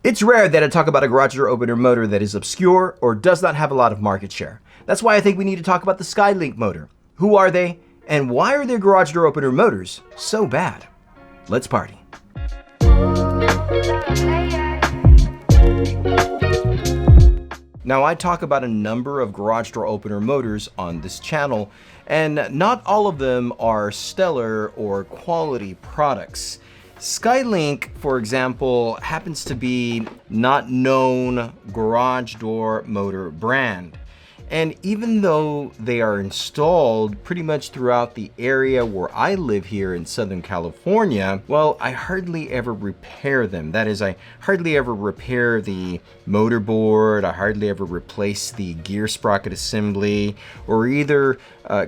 It's rare that I talk about a garage door opener motor that is obscure or does not have a lot of market share. That's why I think we need to talk about the SkyLink motor. Who are they, and why are their garage door opener motors so bad? Let's party. Now, I talk about a number of garage door opener motors on this channel, and not all of them are stellar or quality products. SkyLink, for example, happens to be not known garage door motor brand. And even though they are installed pretty much throughout the area where I live here in Southern California, well, I hardly ever repair them. That is, I hardly ever repair the motor board, I hardly ever replace the gear sprocket assembly, or either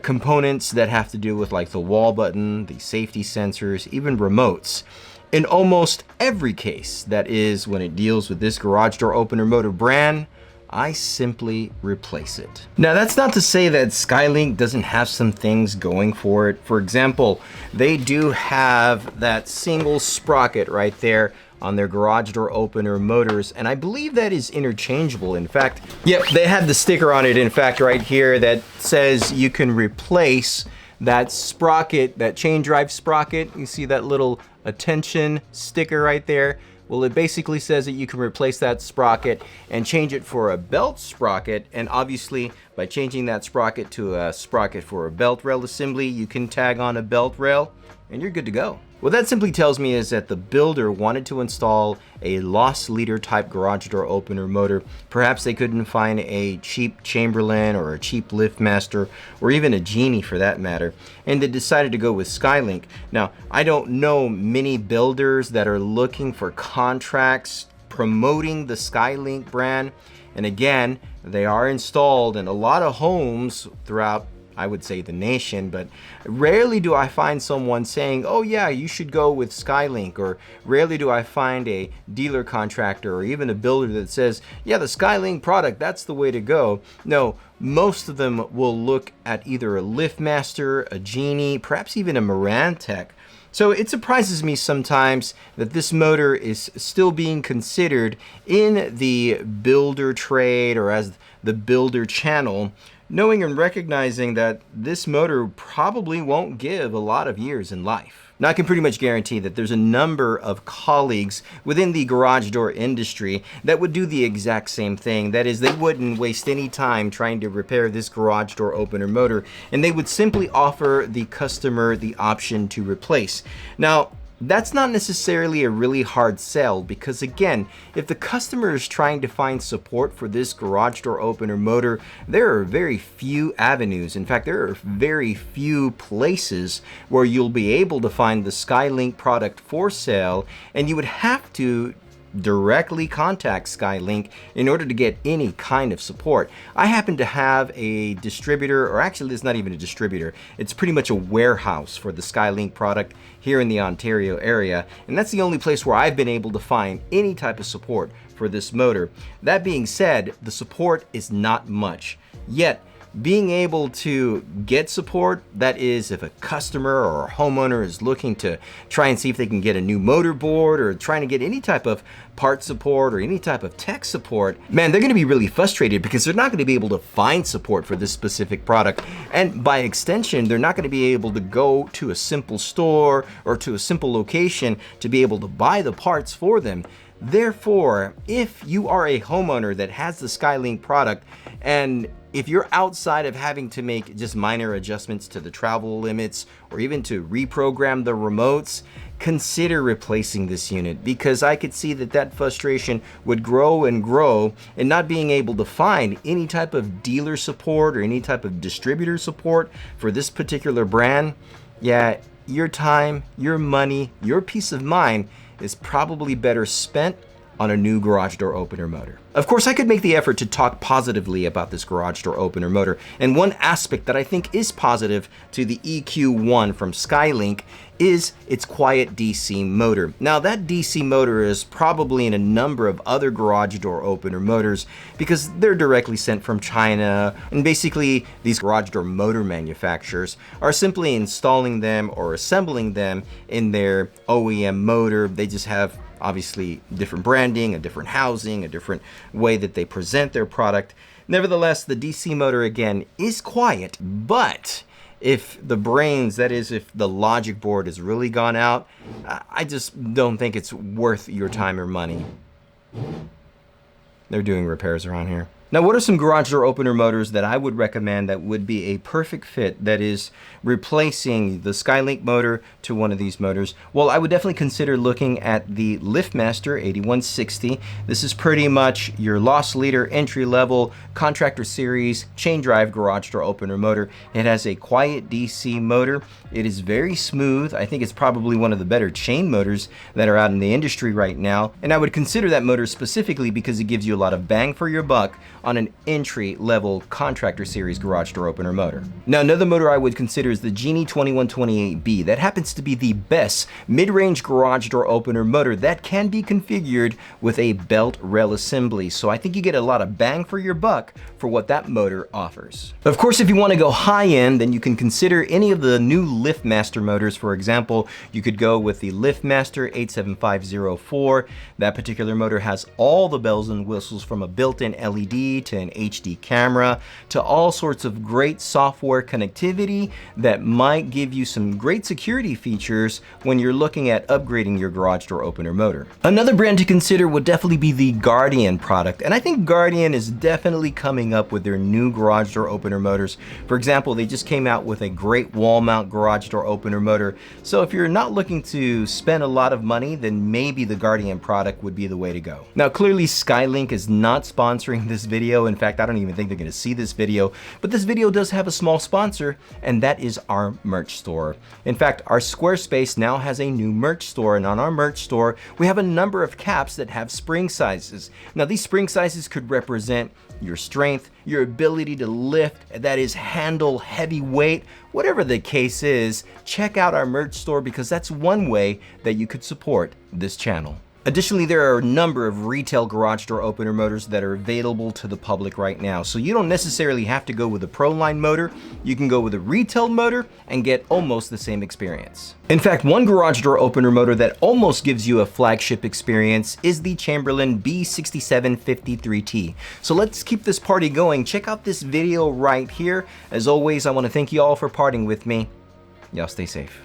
components that have to do with like the wall button, the safety sensors, even remotes. In almost every case, that is, when it deals with this garage door opener motor brand, I simply replace it. Now, that's not to say that SkyLink doesn't have some things going for it. For example, they do have that single sprocket right there on their garage door opener motors, and I believe that is interchangeable. In fact, yep, they have the sticker on it, in fact, right here that says you can replace that sprocket, that chain drive sprocket. You see that little attention sticker right there? Well, it basically says that you can replace that sprocket and change it for a belt sprocket. And obviously, by changing that sprocket to a sprocket for a belt rail assembly, you can tag on a belt rail and you're good to go. What that simply tells me is that the builder wanted to install a loss leader type garage door opener motor. Perhaps they couldn't find a cheap Chamberlain or a cheap LiftMaster or even a Genie for that matter, and they decided to go with SkyLink. Now, I don't know many builders that are looking for contracts promoting the SkyLink brand, and again, they are installed in a lot of homes throughout, I would say, the nation, but rarely do I find someone saying, oh yeah, you should go with SkyLink, or rarely do I find a dealer contractor or even a builder that says, yeah, the SkyLink product, that's the way to go. No, most of them will look at either a LiftMaster, a Genie, perhaps even a Marantec. So it surprises me sometimes that this motor is still being considered in the builder trade or as the builder channel, knowing and recognizing that this motor probably won't give a lot of years in life. Now, I can pretty much guarantee that there's a number of colleagues within the garage door industry that would do the exact same thing. That is, they wouldn't waste any time trying to repair this garage door opener motor, and they would simply offer the customer the option to replace. Now, that's not necessarily a really hard sell because, again, if the customer is trying to find support for this garage door opener motor, there are very few avenues. In fact, there are very few places where you'll be able to find the SkyLink product for sale, and you would have to directly contact SkyLink in order to get any kind of support. I happen to have a distributor, or actually it's not even a distributor, it's pretty much a warehouse for the SkyLink product here in the Ontario area, and that's the only place where I've been able to find any type of support for this motor. That being said, the support is not much, yet being able to get support, that is, if a customer or a homeowner is looking to try and see if they can get a new motor board or trying to get any type of part support or any type of tech support, man, they're going to be really frustrated because they're not going to be able to find support for this specific product. And by extension, they're not going to be able to go to a simple store or to a simple location to be able to buy the parts for them. Therefore, if you are a homeowner that has the SkyLink product, and if you're outside of having to make just minor adjustments to the travel limits or even to reprogram the remotes, consider replacing this unit, because I could see that that frustration would grow and grow, and not being able to find any type of dealer support or any type of distributor support for this particular brand, yeah, your time, your money, your peace of mind is probably better spent on a new garage door opener motor. Of course, I could make the effort to talk positively about this garage door opener motor, and one aspect that I think is positive to the EQ1 from SkyLink is its quiet DC motor. Now, that DC motor is probably in a number of other garage door opener motors because they're directly sent from China, and basically these garage door motor manufacturers are simply installing them or assembling them in their OEM motor. They just have Obviously, different branding, a different housing, a different way that they present their product. Nevertheless, the DC motor, again, is quiet, but if the brains, that is, if the logic board has really gone out, I just don't think it's worth your time or money. They're doing repairs around here. Now, what are some garage door opener motors that I would recommend that would be a perfect fit, that is replacing the SkyLink motor to one of these motors? Well, I would definitely consider looking at the LiftMaster 8160. This is pretty much your loss leader entry-level contractor series chain drive garage door opener motor. It has a quiet DC motor. It is very smooth. I think it's probably one of the better chain motors that are out in the industry right now. And I would consider that motor specifically because it gives you a lot of bang for your buck on an entry-level contractor series garage door opener motor. Now, another motor I would consider is the Genie 2128B. That happens to be the best mid-range garage door opener motor that can be configured with a belt rail assembly. So I think you get a lot of bang for your buck for what that motor offers. Of course, if you want to go high-end, then you can consider any of the new LiftMaster motors. For example, you could go with the LiftMaster 87504. That particular motor has all the bells and whistles, from a built-in LED to an HD camera to all sorts of great software connectivity that might give you some great security features when you're looking at upgrading your garage door opener motor. Another brand to consider would definitely be the Guardian product, and I think Guardian is definitely coming up with their new garage door opener motors. For example, they just came out with a great wall mount garage door opener motor. So if you're not looking to spend a lot of money, then maybe the Guardian product would be the way to go. Now, clearly SkyLink is not sponsoring this video. In fact, I don't even think they're going to see this video, but this video does have a small sponsor, and that is our merch store. In fact, our Squarespace now has a new merch store, and on our merch store, we have a number of caps that have spring sizes. Now, these spring sizes could represent your strength, your ability to lift, that is, handle heavy weight, whatever the case is. Check out our merch store because that's one way that you could support this channel. Additionally, there are a number of retail garage door opener motors that are available to the public right now. So you don't necessarily have to go with a Proline motor. You can go with a retail motor and get almost the same experience. In fact, one garage door opener motor that almost gives you a flagship experience is the Chamberlain B6753T. So let's keep this party going. Check out this video right here. As always, I want to thank you all for partying with me. Y'all stay safe.